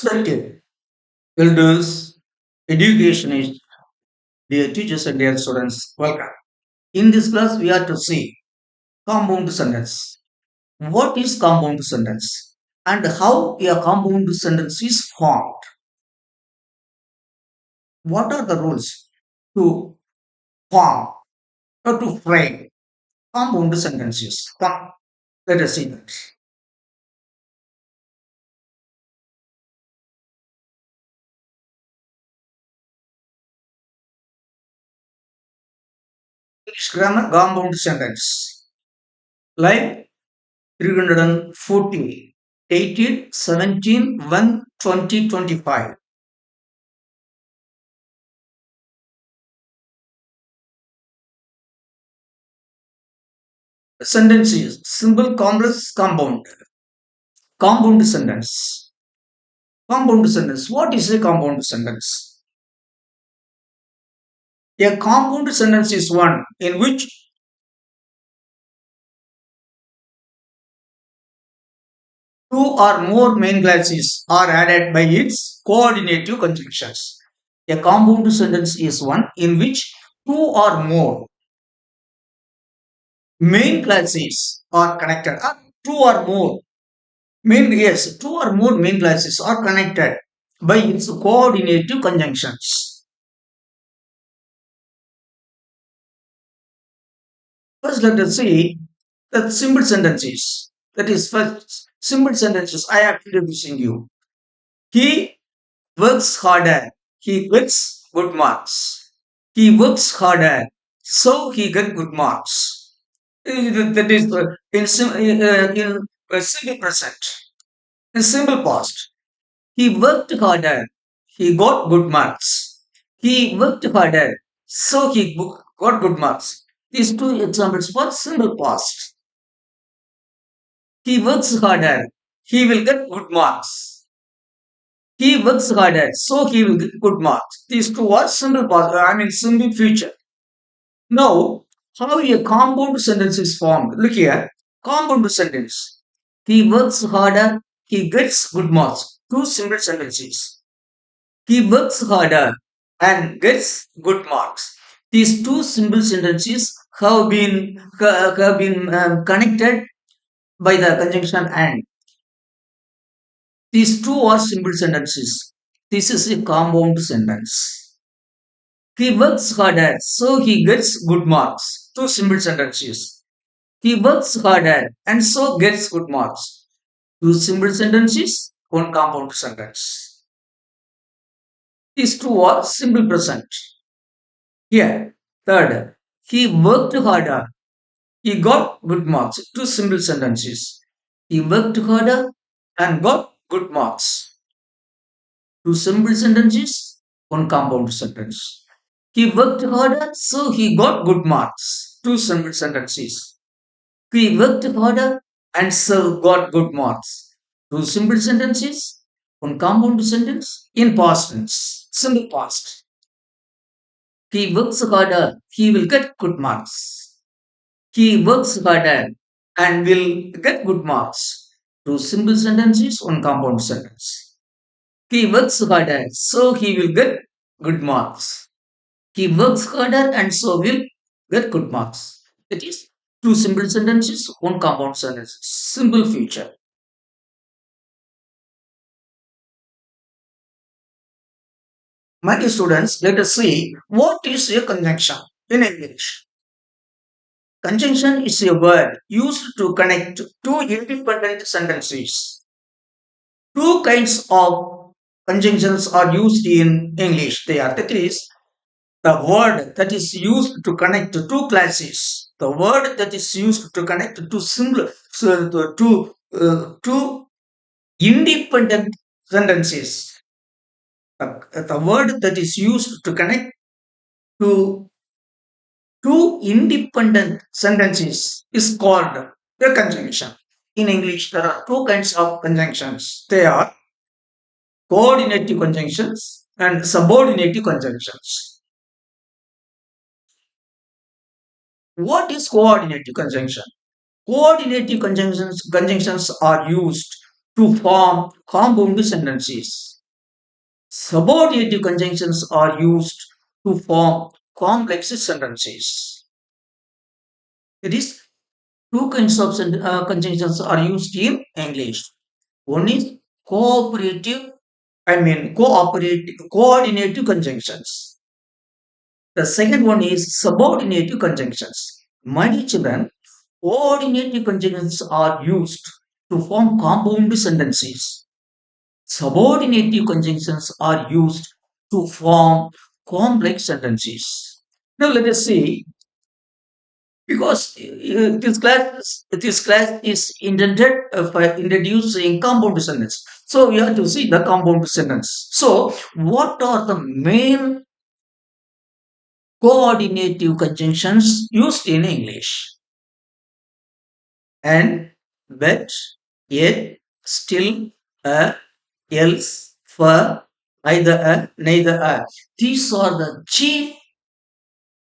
Respected elders, educationists, dear teachers and dear students, welcome. In this class, we are to see compound sentence. What is compound sentence? And how a compound sentence is formed? What are the rules to form or to frame compound sentences? Come, let us see that. English grammar compound sentence. Line 340, 18, 17, 1, 20, 25. Sentence is simple complex compound. Compound sentence. Compound sentence. What is a compound sentence? A compound sentence is one in which two or more main classes are added by its coordinative conjunctions. A compound sentence is one in which two or more main classes are connected. Two or more two or more main classes are connected by its coordinative conjunctions. First, let us see the simple sentences. That is, first simple sentences I am introducing you. He works harder, he gets good marks. He works harder, so he gets good marks. That is in simple present, in simple past. He worked harder, he got good marks. He worked harder, so he got good marks. These two examples for simple past. He works harder, he will get good marks. He works harder, so he will get good marks. These two are simple past, simple future. Now, how a compound sentence is formed? Look here, compound sentence. He works harder, he gets good marks. Two simple sentences. He works harder and gets good marks. These two simple sentences have been connected by the conjunction and. These two are simple sentences. This is a compound sentence. He works harder, so he gets good marks. Two simple sentences. He works harder and so gets good marks. Two simple sentences, one compound sentence. These two are simple present. Here, third, he worked harder. He got good marks. Two simple sentences. He worked harder and got good marks. Two simple sentences, one compound sentence. He worked harder, so he got good marks. Two simple sentences. He worked harder and so got good marks. Two simple sentences, one compound sentence in past tense, simple past. He works harder, he will get good marks. He works harder and will get good marks. Two simple sentences, one compound sentence. He works harder, so he will get good marks. He works harder and so will get good marks. That is two simple sentences, one compound sentence. Simple future. My dear students, let us see what is a conjunction in English. Conjunction is a word used to connect two independent sentences. Two kinds of conjunctions are used in English. They are that is the word that is used to connect two classes, the word that is used to connect two similar, so two independent sentences, the word that is used to connect to two independent sentences is called the conjunction. In English, there are two kinds of conjunctions. They are coordinative conjunctions and subordinative conjunctions. What is coordinative conjunction? Coordinative conjunctions are used to form compound sentences. Subordinative conjunctions are used to form complex sentences. That is, two kinds of conjunctions are used in English. One is coordinative conjunctions. The second one is subordinative conjunctions. My dear children, coordinative conjunctions are used to form compound sentences. Subordinative conjunctions are used to form complex sentences. Now let us see, because this class is intended for introducing compound sentence. So we have to see the compound sentence. So what are the main coordinative conjunctions used in English? And, but, yet, still, else, for, either neither These are the chief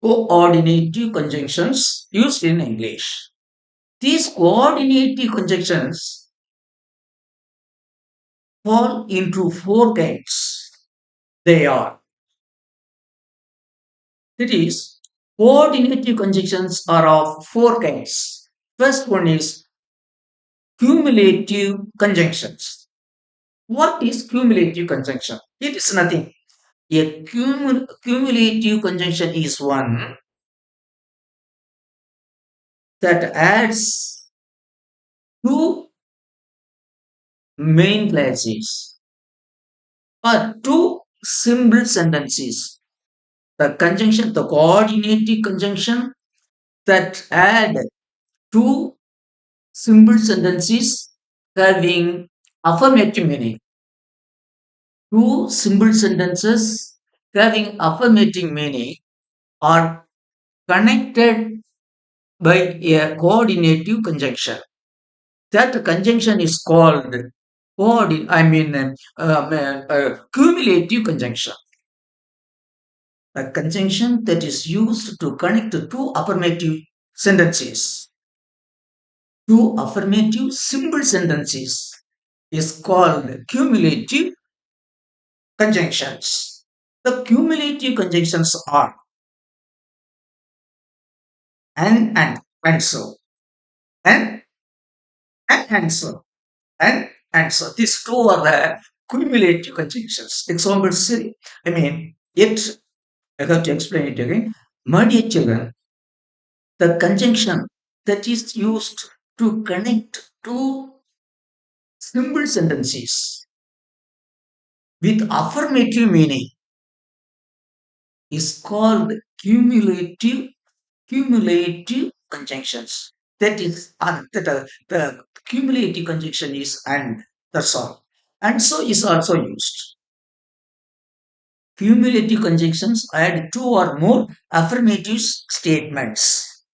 coordinative conjunctions used in English. These coordinative conjunctions fall into four kinds. They are, that is, coordinative conjunctions are of four kinds. First one is cumulative conjunctions. What is cumulative conjunction? It is nothing. A cumulative conjunction is one that adds two main classes or two simple sentences. The conjunction, the coordinating conjunction that add two simple sentences having affirmative meaning. Two simple sentences having affirmative meaning are connected by a coordinative conjunction. That conjunction is called cumulative conjunction. A conjunction that is used to connect two affirmative sentences. Two affirmative simple sentences is called cumulative conjunctions. The cumulative conjunctions are and so and and so and so. These two are the cumulative conjunctions. Example, say, yet I have to explain it again. My dear children, the conjunction that is used to connect two simple sentences with affirmative meaning is called cumulative conjunctions. That is, the cumulative conjunction is and. That's all. And so is also used. Cumulative conjunctions add two or more affirmative statements.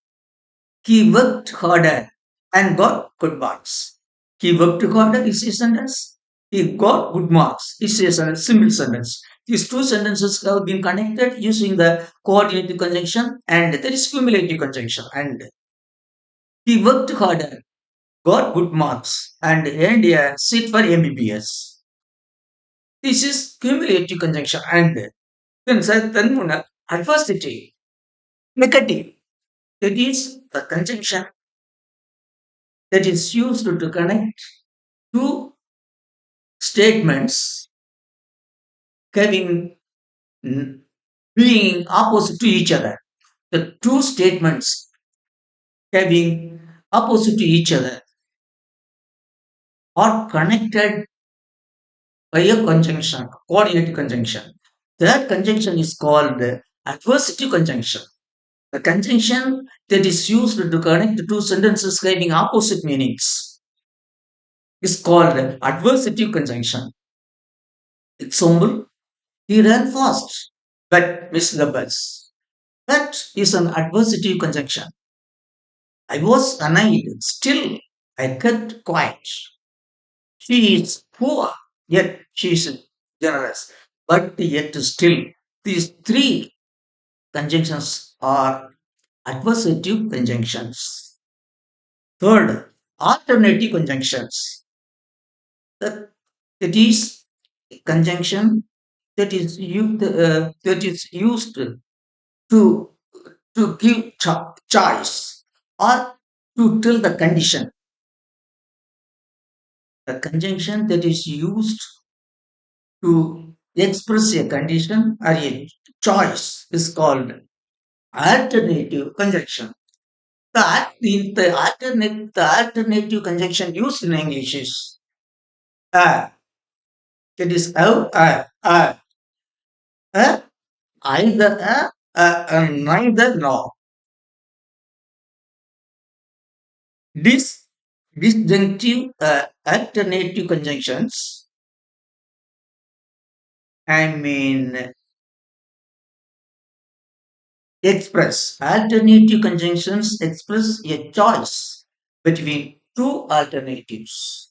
He worked harder and got good marks. He worked harder is a sentence. He got good marks is a simple sentence. These two sentences have been connected using the coordinative conjunction, and there is cumulative conjunction. And he worked harder, got good marks, and earned a seat for MBBS. This is cumulative conjunction. And then adversity, negative. That is the conjunction that is used to connect two statements having being opposite to each other. The two statements having opposite to each other are connected by a conjunction, coordinated conjunction. That conjunction is called adversity conjunction. The conjunction that is used to connect two sentences having opposite meanings is called adversity conjunction. Example, he ran fast but missed the bus. That is an adversity conjunction. I was annoyed, still I kept quiet. She is poor, yet she is generous. But yet still, these three conjunctions are adversative conjunctions. Third, alternative conjunctions. That it is a conjunction that is used to give choice or to tell the condition. The conjunction that is used to express a condition or a choice is called alternative conjunction. The alternative conjunction used in English is that is uh, either and neither nor. This disjunctive alternative conjunctions, I mean, express alternative conjunctions express a choice between two alternatives.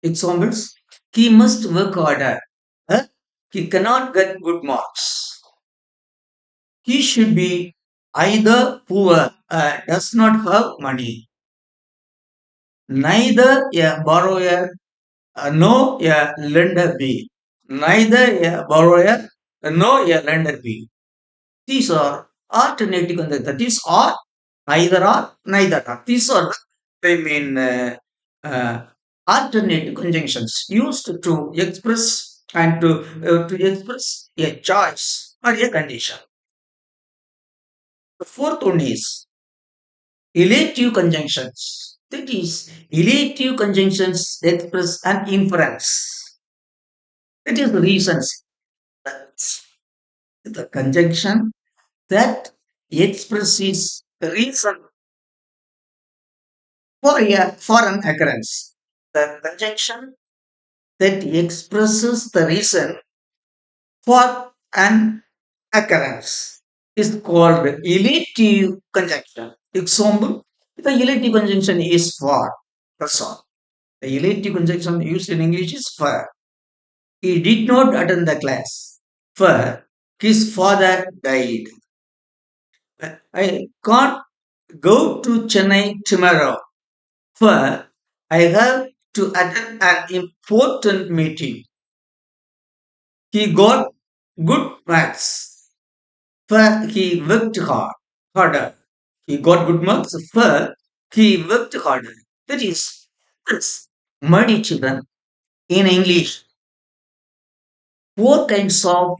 Examples: he must work harder. Uh, he cannot get good marks. He should be either poor, does not have money, neither a borrower nor a lender be. Neither a borrower nor a lender be. These are alternative conjunctions. That is, or neither are. These are, I mean, uh, alternative conjunctions used to express and to express a choice or a condition. The fourth one is elative conjunctions. That is, elative conjunctions express an inference. It is the reasons that the conjunction that expresses the reason for an occurrence. The conjunction that expresses the reason for an occurrence is called elative conjunction. Example: the elative conjunction is for. That's all. The elative conjunction used in English is for. He did not attend the class. For his father died. I can't go to Chennai tomorrow. For I have to attend an important meeting. He got good marks. For he worked harder. He got good marks. For he worked harder. That is, yes, my dear children, in English, four kinds of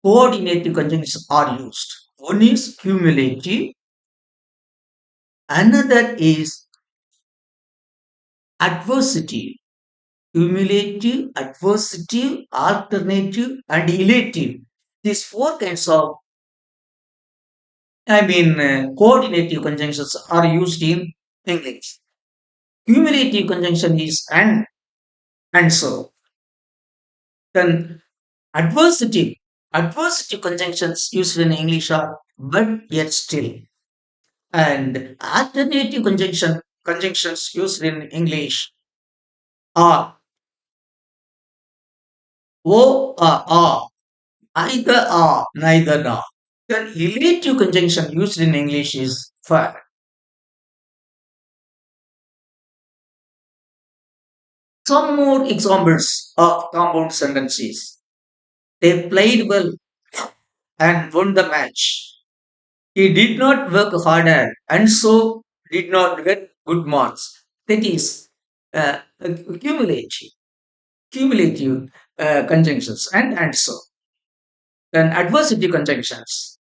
coordinated conjunctions are used. One is cumulative, another is adversative, cumulative, adversative, alternative, and elative. These four kinds of, coordinative conjunctions are used in English. Cumulative conjunction is and so. Then adversative, adversative conjunctions used in English are but yet still. And alternative conjunctions used in English are or, either or, neither nor. The relative conjunction used in English is for. Some more examples of compound sentences. They played well and won the match. He did not work harder and so did not get good marks. That is cumulative, conjunctions and so. Then adversity conjunctions.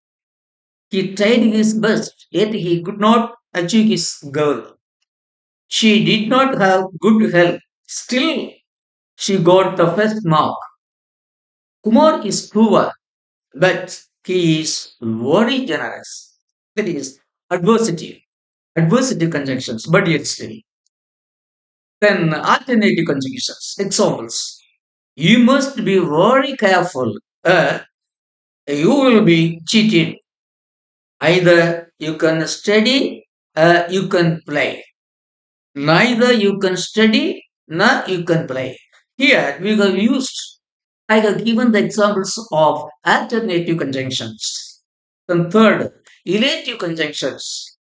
He tried his best, yet he could not achieve his goal. She did not have good health. Still, she got the first mark. Kumar is poor, but he is very generous. That is adversity. Adversity conjunctions, but yet still. Then alternative conjunctions. Examples. You must be very careful. You will be cheated. Either you can study, you can play. Neither you can study nor you can play. Here we have used, I have given the examples of alternative conjunctions. Then third, elative conjunctions.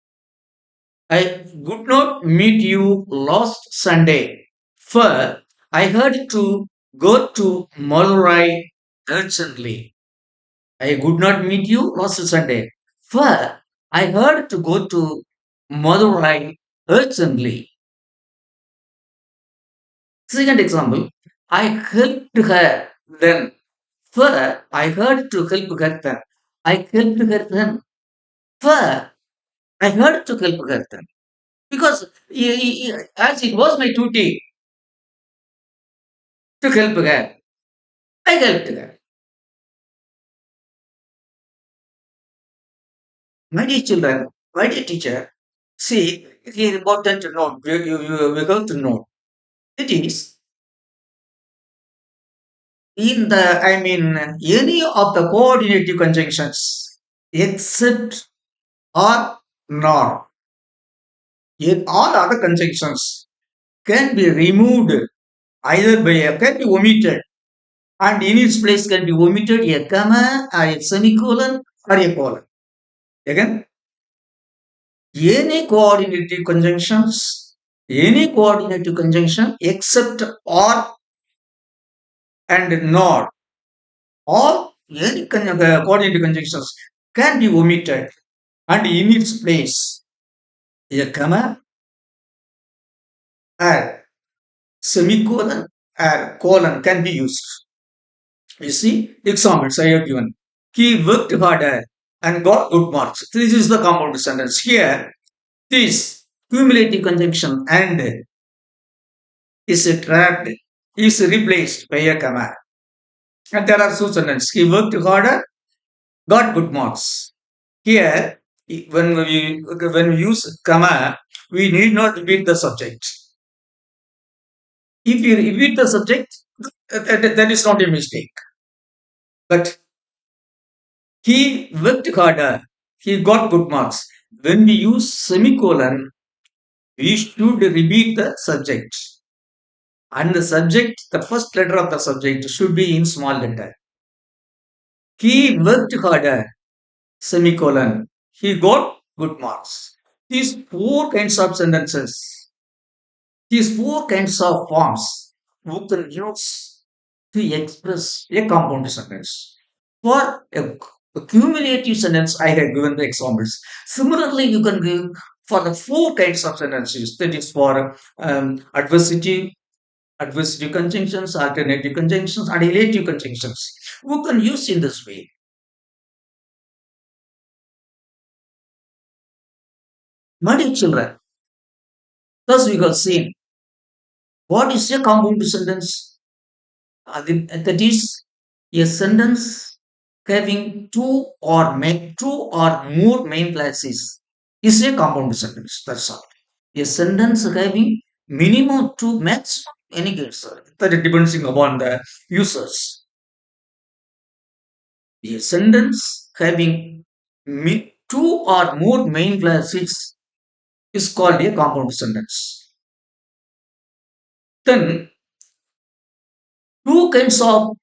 I could not meet you last Sunday, for I had to go to Madurai urgently. I could not meet you last Sunday, for I had to go to Madurai urgently. Second example, I helped her then, for I had to help her then. I helped her then, for I had to help her then. Because as it was my duty to help her, I helped her. My dear children, my dear teacher, see, it is important to note, we have to know. It is in the, I mean, any of the coordinative conjunctions, except or not, in all other conjunctions can be removed either by a, can be omitted, and in its place can be omitted a comma or a semicolon or a colon. Again, any coordinative conjunction except or and not, all any coordinative conjunctions can be omitted, and in its place a comma or semicolon or colon can be used. You see, examples I have given. He worked harder and got good marks. This is the compound sentence. Here, this cumulative conjunction and is trapped, is replaced by a comma. And there are two sentences. He worked harder, got good marks. Here, when we use comma, we need not repeat the subject. If you repeat the subject, that is not a mistake. But he worked harder, he got good marks. When we use semicolon, we should repeat the subject. And the subject, the first letter of the subject should be in small letter. He worked harder, semicolon. He got good marks. These four kinds of sentences, these four kinds of forms, we can use to express a compound sentence. For a cumulative sentence, I have given the examples. Similarly, you can give for the four kinds of sentences, that is for adversity conjunctions, alternative conjunctions, and relative conjunctions. We can use in this way. My dear children, thus we have seen what is a compound sentence. That is a sentence having two or more main classes is a compound sentence. That's all. A sentence having minimum two maximum any case, that depends upon the users. A sentence having two or more main classes is called a compound sentence. Then two kinds of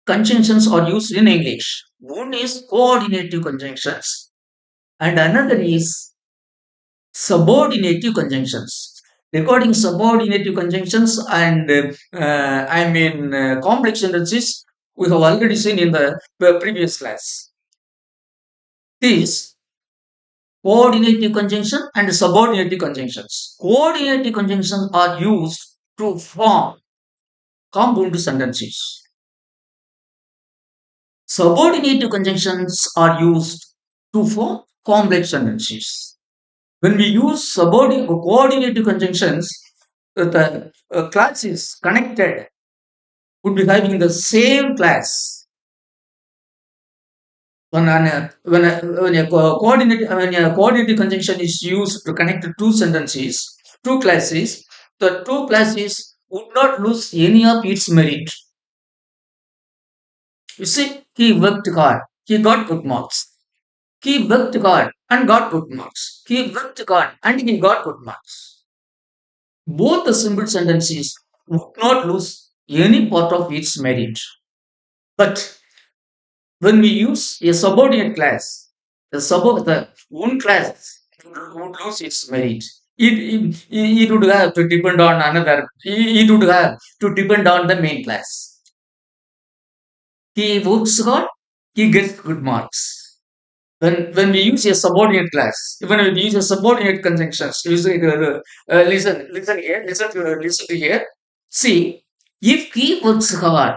conjunctions are used in English. One is coordinative conjunctions and another is subordinative conjunctions. Regarding subordinative conjunctions and complex sentences, we have already seen in the previous class. These coordinative conjunction and subordinative conjunctions. Coordinative conjunctions are used to form compound sentences. Subordinative conjunctions are used to form complex sentences. When we use subordinate coordinative conjunctions, the class is connected, would be having the same class. When a coordinated conjunction is used to connect two sentences, two classes, the two classes would not lose any of its merit. You see, he worked hard, he got good marks. He worked hard and got good marks. He worked hard and he got good marks. Both the simple sentences would not lose any part of its merit. But when we use a subordinate class, the one class would lose its merit. It would have to depend on another. It would have to depend on the main class. He works hard, he gets good marks. When we use a subordinate class, when we use a subordinate conjunctions, listen to here. See, if he works hard,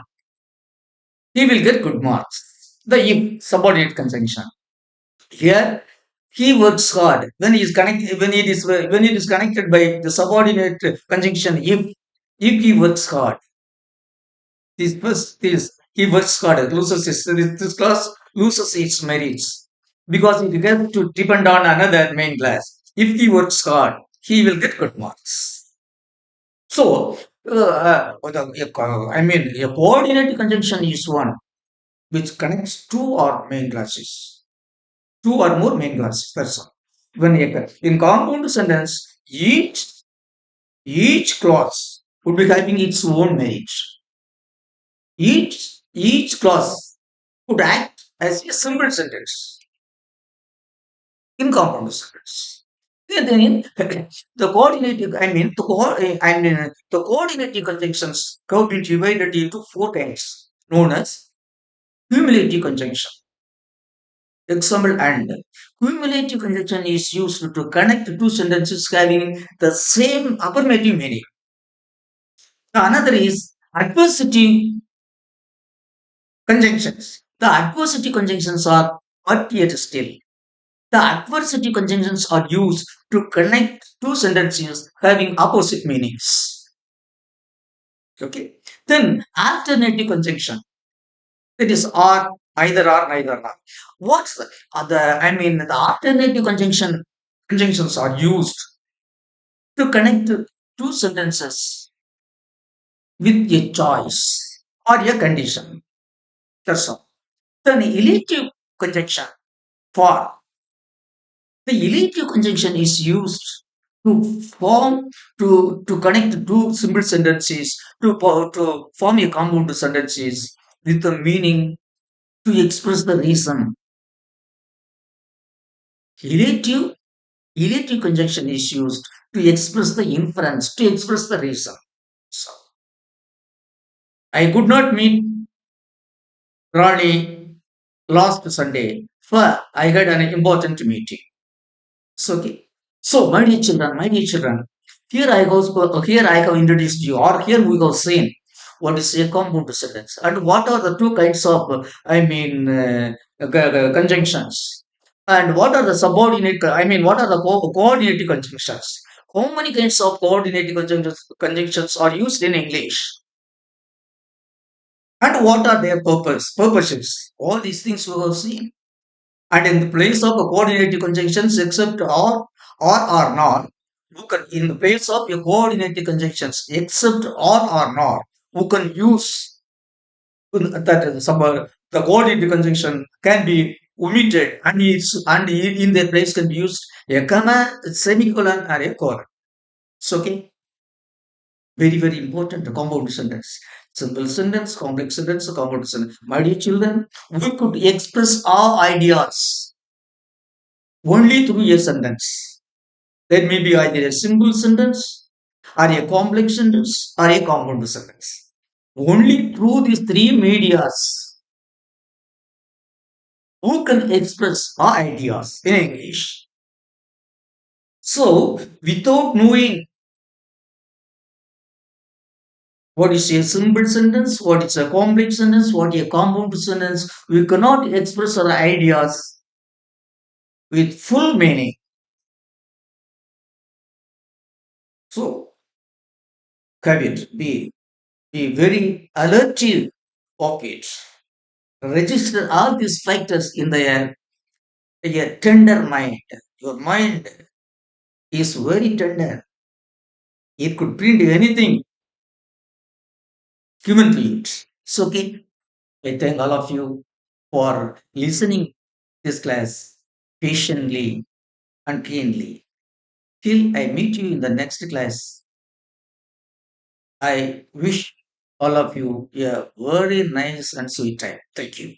he will get good marks. The if subordinate conjunction. Here, he works hard. When it is connected by the subordinate conjunction, if he works hard, this he works hard, loses this class loses its merits because it gets to depend on another main class. If he works hard, he will get good marks. So, a coordinate conjunction is one which connects two or main classes, two or more main classes. That's all. In compound sentence, each clause would be having its own merit. Each clause could act as a simple sentence in compound sentence. And then the coordinating, the coordinating conjunctions could be divided into four kinds, known as cumulative conjunction. Example and cumulative conjunction is used to connect two sentences having the same affirmative meaning. Another is adversity conjunctions. The adversity conjunctions are but yet still. The adversity conjunctions are used to connect two sentences having opposite meanings. Okay. Then alternative conjunction. That is or, either or, neither or. What's the alternative conjunctions are used to connect two sentences with a choice or a condition. That's all. Then elative conjunction for the elative conjunction is used to form to connect two simple sentences to form a compound sentences with the meaning to express the reason. Elative elative conjunction is used to express the inference, to express the reason. So I could not meet Ronnie last Sunday, for I had an important meeting. So, okay. So, my dear children, here I have introduced you, or here we have seen what is a compound sentence and what are the two kinds of, conjunctions, and what are the what are the coordinating conjunctions. How many kinds of coordinating conjunctions are used in English, and what are their purposes? All these things we have seen. And in the place of a coordinating conjunctions, except or not, you can in the place of a coordinating conjunctions, except or not, you can use the coordinating conjunction can be omitted, and in their place can be used a comma, semicolon, or a colon. So, okay, very very important compound sentence. Simple sentence, complex sentence, compound sentence. My dear children, we could express our ideas only through a sentence. There may be either a simple sentence, or a complex sentence, or a compound sentence. Only through these three medias who can express our ideas in English. So, without knowing what is a simple sentence, what is a complex sentence, what is a compound sentence, we cannot express our ideas with full meaning. So, caveat, be very alertive of it. Register all these factors in a tender mind. Your mind is very tender. It could print anything given to it. So, okay, I thank all of you for listening this class patiently and keenly. Till I meet you in the next class, I wish all of you a very nice and sweet time. Thank you.